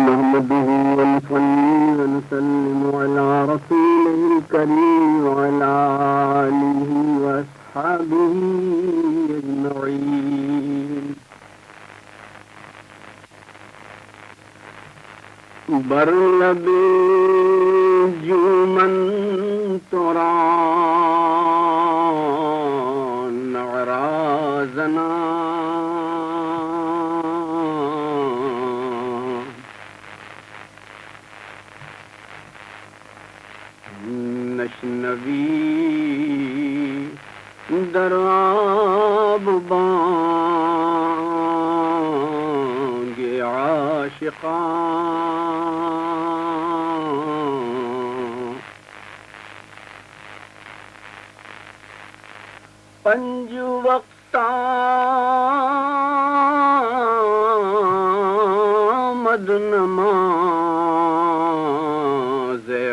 نحمده ونصلي ونسلم على رسوله الكريم وعلى آله وأصحابه أجمعين. برلب جومن تران عرازنا نشنوی دراب بانگ عاشقان. پنج وقت آمد نماز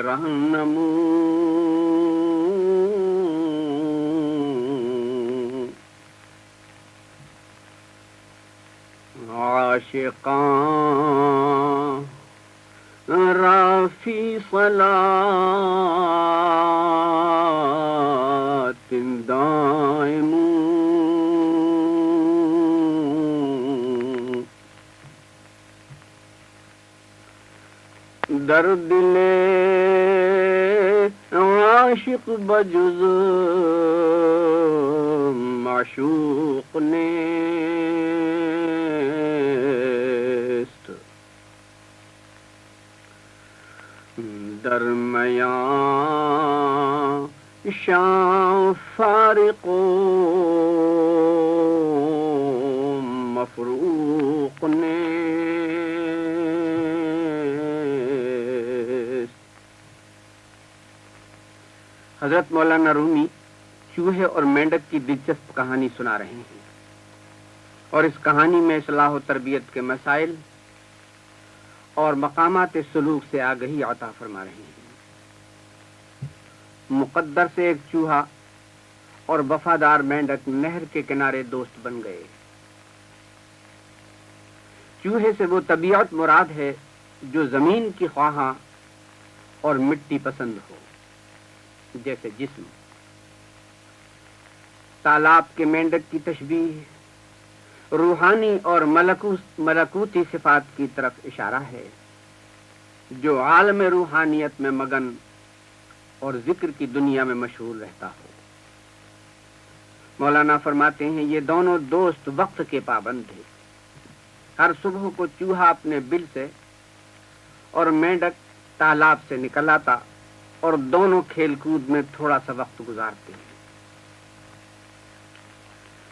رہنمو. عاشقان رافی صلاة دائم. در دل عاشق بجز معشوق نیست. درمیان شام فارق و مفروق نیست. حضرت مولانا رومی چوہے اور مینڈک کی دلچسپ کہانی سنا رہے ہیں اور اس کہانی میں اصلاح و تربیت کے مسائل اور مقامات سلوک سے آگہی عطا فرما رہے ہیں. مقدر سے ایک چوہا اور وفادار مینڈک نہر کے کنارے دوست بن گئے. چوہے سے وہ طبیعت مراد ہے جو زمین کی خواہاں اور مٹی پسند ہو، جیسے جسم. تالاب کے مینڈک کی تشبیہ روحانی اور ملکوتی صفات کی طرف اشارہ ہے جو عالم روحانیت میں مگن اور ذکر کی دنیا میں مشہور رہتا ہو. مولانا فرماتے ہیں یہ دونوں دوست وقت کے پابند تھے. ہر صبح کو چوہا اپنے بل سے اور مینڈک تالاب سے نکل آتا اور دونوں کھیل کود میں تھوڑا سا وقت گزارتے ہیں.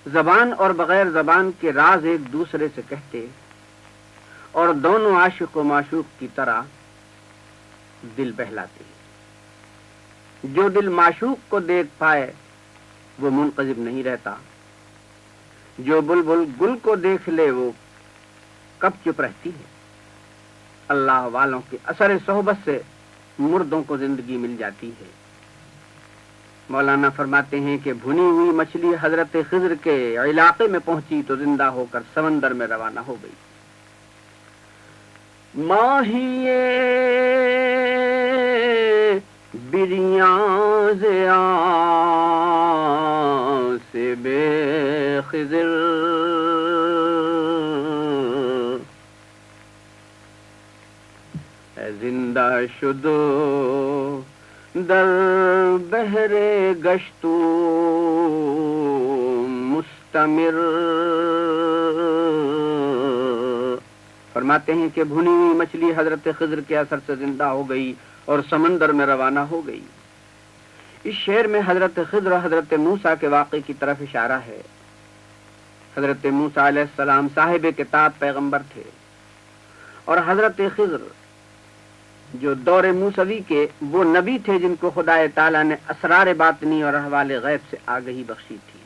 زبان اور بغیر زبان کے راز ایک دوسرے سے کہتے اور دونوں عاشق و معشوق کی طرح دل بہلاتے. جو دل معشوق کو دیکھ پائے وہ منقذب نہیں رہتا. جو بلبل گل کو دیکھ لے وہ کب چپ رہتی ہے. اللہ والوں کے اثر صحبت سے مردوں کو زندگی مل جاتی ہے. مولانا فرماتے ہیں کہ بھنی ہوئی مچھلی حضرت خضر کے علاقے میں پہنچی تو زندہ ہو کر سمندر میں روانہ ہو گئی. ماہیے بریاں زیاں سے بے خضر زندہ شدو در بحر گشتو مستمر. فرماتے ہیں کہ بھنی ہوئی مچھلی حضرت خضر کے اثر سے زندہ ہو گئی اور سمندر میں روانہ ہو گئی. اس شعر میں حضرت خضر اور حضرت موسیٰ کے واقعے کی طرف اشارہ ہے. حضرت موسیٰ علیہ السلام صاحب کتاب پیغمبر تھے اور حضرت خضر جو دور موسوی کے وہ نبی تھے جن کو خدا تعالیٰ نے اسرار باطنی اور احوال غیب سے آگہی بخشی تھی.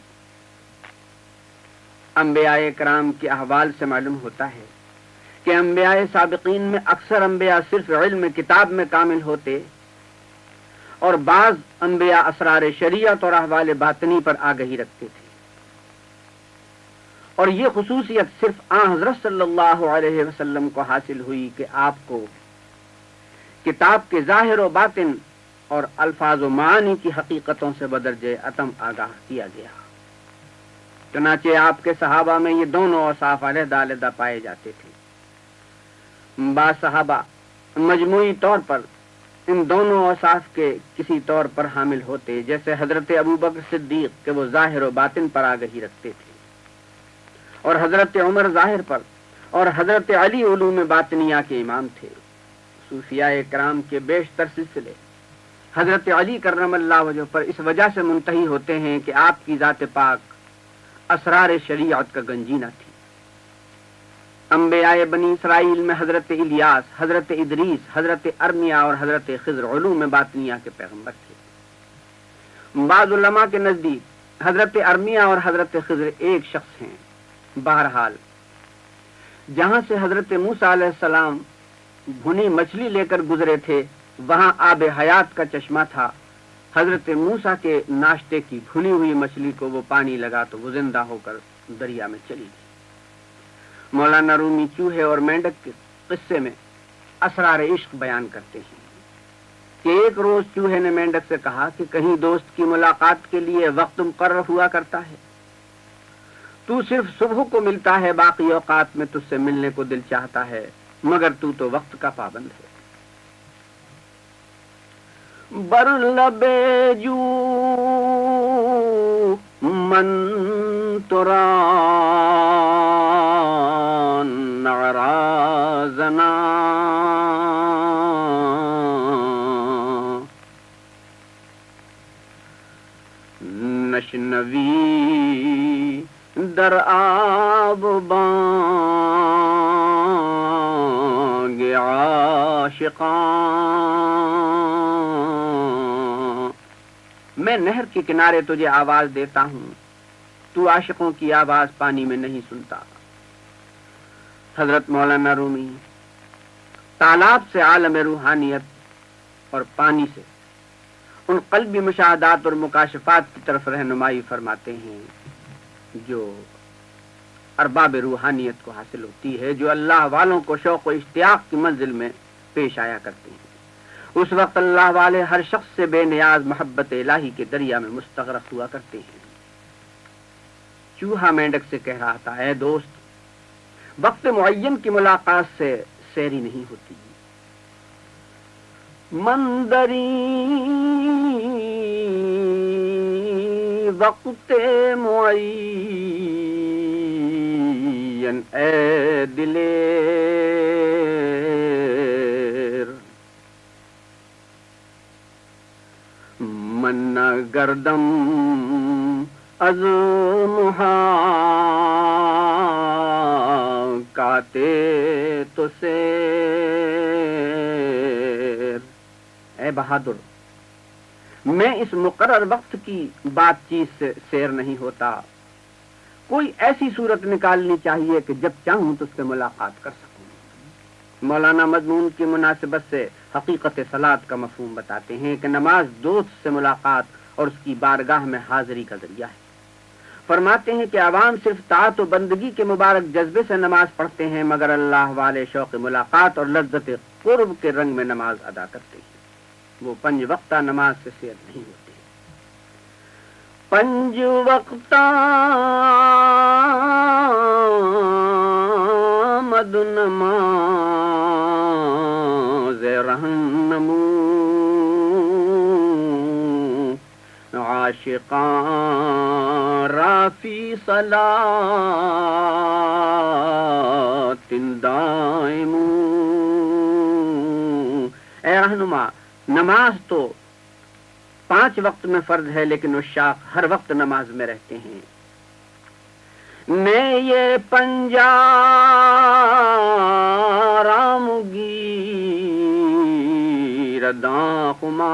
انبیاء کرام کے احوال سے معلوم ہوتا ہے کہ انبیاء سابقین میں اکثر انبیاء صرف علم کتاب میں کامل ہوتے اور بعض انبیاء اسرار شریعت اور احوال باطنی پر آگہی رکھتے تھے. اور یہ خصوصیت صرف آن حضرت صلی اللہ علیہ وسلم کو حاصل ہوئی کہ آپ کو کتاب کے ظاہر و باطن اور الفاظ و معانی کی حقیقتوں سے بدرجہ اتم آگاہ کیا گیا۔ چنانچہ آپ کے صحابہ میں یہ دونوں اوصاف علیحدہ علیحدہ پائے جاتے تھے۔ بعض صحابہ مجموعی طور پر ان دونوں اوصاف کے کسی طور پر حامل ہوتے، جیسے حضرت ابوبکر صدیق کہ وہ ظاہر و باطن پر آگہی رکھتے تھے، اور حضرت عمر ظاہر پر، اور حضرت علی علوم باطنیہ کے امام تھے۔ صوفیاء کرام کے بیشتر سلسلے حضرت علی کرم اللہ وجہ پر اس وجہ سے منتہی ہوتے ہیں کہ آپ کی ذات پاک اسرار شریعت کا گنجینہ تھی۔ انبیاء بنی اسرائیل میں حضرت الیاس، حضرت ادریس، حضرت ارمیا اور حضرت خضر علوم باطنیہ کے پیغمبر تھے۔ بعض علماء کے نزدیک حضرت ارمیا اور حضرت خضر ایک شخص ہیں۔ بہرحال جہاں سے حضرت موسیٰ علیہ السلام بھنی مچھلی لے کر گزرے تھے وہاں آب حیات کا چشمہ تھا۔ حضرت موسیٰ کے ناشتے کی بھنی ہوئی مچھلی کو وہ پانی لگا تو وہ زندہ ہو کر دریا میں چلی گئی۔ مولانا رومی چوہے اور مینڈک کے قصے میں اسرار عشق بیان کرتے ہیں کہ ایک روز چوہے نے مینڈک سے کہا کہ کہیں دوست کی ملاقات کے لیے وقت مقرر ہوا کرتا ہے؟ تو صرف صبح کو ملتا ہے، باقی اوقات میں تجھ سے ملنے کو دل چاہتا ہے، مگر تو وقت کا پابند ہے۔ بر لبے جو من تران نعرازنا نشنوی در آب بانگ عاشقان۔ میں نہر کے کنارے تجھے آواز دیتا ہوں، تو عاشقوں کی آواز پانی میں نہیں سنتا۔ حضرت مولانا رومی تالاب سے عالم روحانیت اور پانی سے ان قلبی مشاہدات اور مکاشفات کی طرف رہنمائی فرماتے ہیں جو ارباب روحانیت کو حاصل ہوتی ہے، جو اللہ والوں کو شوق و اشتیاق کی منزل میں پیش آیا کرتے ہیں۔ اس وقت اللہ والے ہر شخص سے بے نیاز محبت الہی کے دریا میں مستغرق ہوا کرتے ہیں۔ چوہا مینڈک سے کہہ رہا تھا، اے دوست، وقت معین کی ملاقات سے سیری نہیں ہوتی۔ مندری وقت معین اے دلیر، من گردم از محاکاتے تو سیر۔ اے بہادر، میں اس مقرر وقت کی بات چیت سے سیر نہیں ہوتا، کوئی ایسی صورت نکالنی چاہیے کہ جب چاہوں تو اس سے ملاقات کر سکوں۔ مولانا مضمون کی مناسبت سے حقیقت صلاۃ کا مفہوم بتاتے ہیں کہ نماز دوست سے ملاقات اور اس کی بارگاہ میں حاضری کا ذریعہ ہے۔ فرماتے ہیں کہ عوام صرف طاعت و بندگی کے مبارک جذبے سے نماز پڑھتے ہیں، مگر اللہ والے شوق ملاقات اور لذت قرب کے رنگ میں نماز ادا کرتے ہیں۔ وہ 5 وقتہ نماز سے سیر نہیں ہوتے۔ 5 وقتہ مد نماز رہنمو، عاشقان رافی صلاۃ دائم۔ اے رہنما، نماز تو 5 وقت میں فرض ہے، لیکن عشاق ہر وقت نماز میں رہتے ہیں۔ نے یہ پنجا رامگیر داں خمار،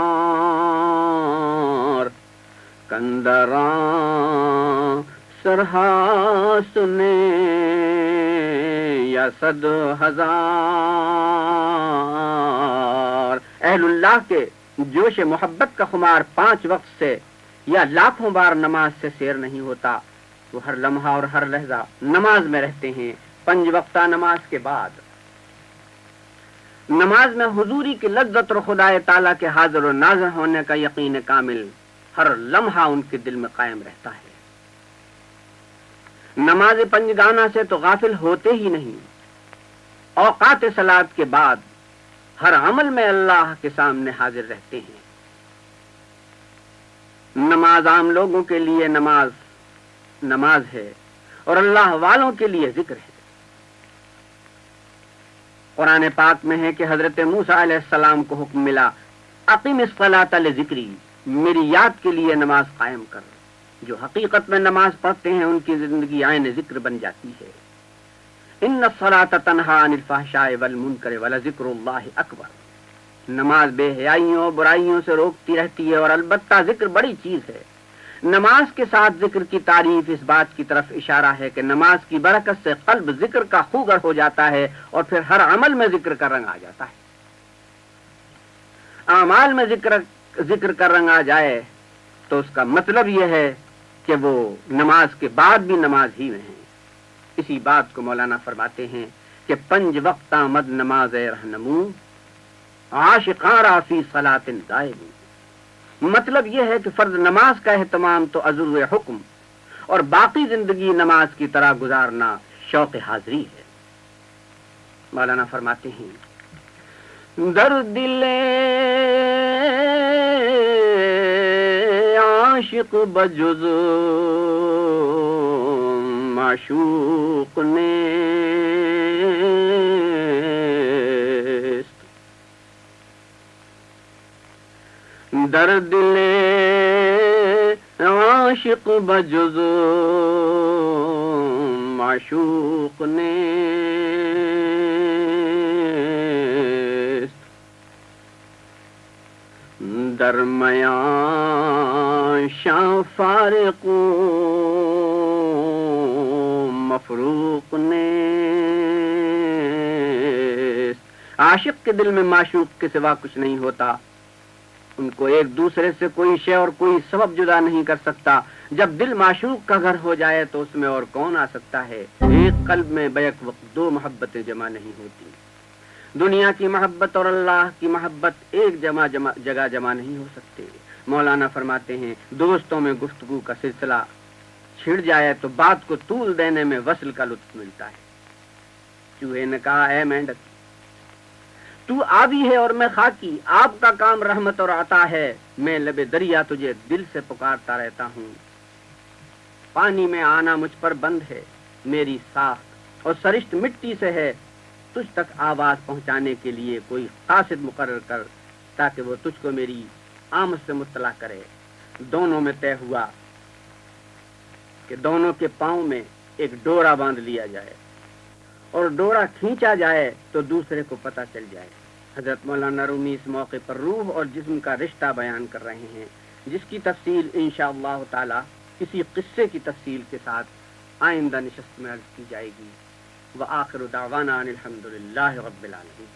کندراں سرہا سنے یا 100,000۔ اہل اللہ کے جوش محبت کا خمار 5 وقت سے یا لاکھوں بار نماز سے سیر نہیں ہوتا، وہ ہر لمحہ اور ہر لحظہ نماز میں رہتے ہیں. 5 وقتہ نماز کے بعد نماز میں حضوری کی لذت اور خدائے تعالیٰ کے حاضر و ناظر ہونے کا یقین کامل ہر لمحہ ان کے دل میں قائم رہتا ہے. نماز 5 گانا سے تو غافل ہوتے ہی نہیں. اوقات صلاۃ کے بعد ہر عمل میں اللہ کے سامنے حاضر رہتے ہیں. نماز عام لوگوں کے لیے نماز ہے اور اللہ والوں کے لیے ذکر ہے. قرآن پاک میں ہے کہ حضرت موسیٰ علیہ السلام کو حکم ملا اقیم الصلاۃ لذکری، میری یاد کے لیے نماز قائم کر. جو حقیقت میں نماز پڑھتے ہیں ان کی زندگی عین ذکر بن جاتی ہے. ان الصلاۃ تنہی عن الفحشاء والمنکر ولذکر اللہ اکبر. نماز بے حیائیوں برائیوں سے روکتی رہتی ہے اور البتہ ذکر بڑی چیز ہے. نماز کے ساتھ ذکر کی تعریف اس بات کی طرف اشارہ ہے کہ نماز کی برکت سے قلب ذکر کا خوگر ہو جاتا ہے اور پھر ہر عمل میں ذکر کا رنگ آ جاتا ہے. اعمال میں ذکر کا رنگ آ جائے تو اس کا مطلب یہ ہے کہ وہ نماز کے بعد بھی نماز ہی میں ہیں. اسی بات کو مولانا فرماتے ہیں کہ 5 وقت آمد نماز رہنمو عاشقاں را فی صلاۃ دائم. مطلب یہ ہے کہ فرض نماز کا اہتمام تو عضو حکم اور باقی زندگی نماز کی طرح گزارنا شوق حاضری ہے. مولانا فرماتے ہیں در دل عاشق بجز معشوق نیست. در دل عاشق بجز معشوق نیست. در میان شاں فارق مفروق نیست. عاشق کے دل میں معشوق کے سوا کچھ نہیں ہوتا. ان کو ایک دوسرے سے کوئی شے اور کوئی سبب جدا نہیں کر سکتا. جب دل معشوق کا گھر ہو جائے تو اس میں اور کون آ سکتا ہے. ایک قلب میں بیک وقت 2 محبتیں جمع نہیں ہوتی. دنیا کی محبت اور اللہ کی محبت ایک جگہ جمع نہیں ہو سکتے. مولانا فرماتے ہیں دوستوں میں گفتگو کا سلسلہ چھڑ جائے تو بات کو طول دینے میں وصل کا لطف ملتا ہے. چوہے نے کہا اے مینڈک تو آبی ہے اور میں خاکی، آپ کا کام رحمت اور عطا ہے. میں لب دریا تجھے دل سے پکارتا رہتا ہوں. پانی میں آنا مجھ پر بند ہے، میری ساخت اور سرشت مٹی سے ہے. تجھ تک آواز پہنچانے کے لیے کوئی قاصد مقرر کر تاکہ وہ تجھ کو میری آمد سے مطلع کرے. دونوں میں طے ہوا کہ دونوں کے پاؤں میں ایک ڈورا باندھ لیا جائے اور ڈورا کھینچا جائے تو دوسرے کو پتہ چل جائے. حضرت مولانا رومی اس موقع پر روح اور جسم کا رشتہ بیان کر رہے ہیں جس کی تفصیل انشاءاللہ تعالی کسی قصے کی تفصیل کے ساتھ آئندہ نشست میں عرض کی جائے گی. وآخر دعوانا ان الحمدللہ رب العالمین.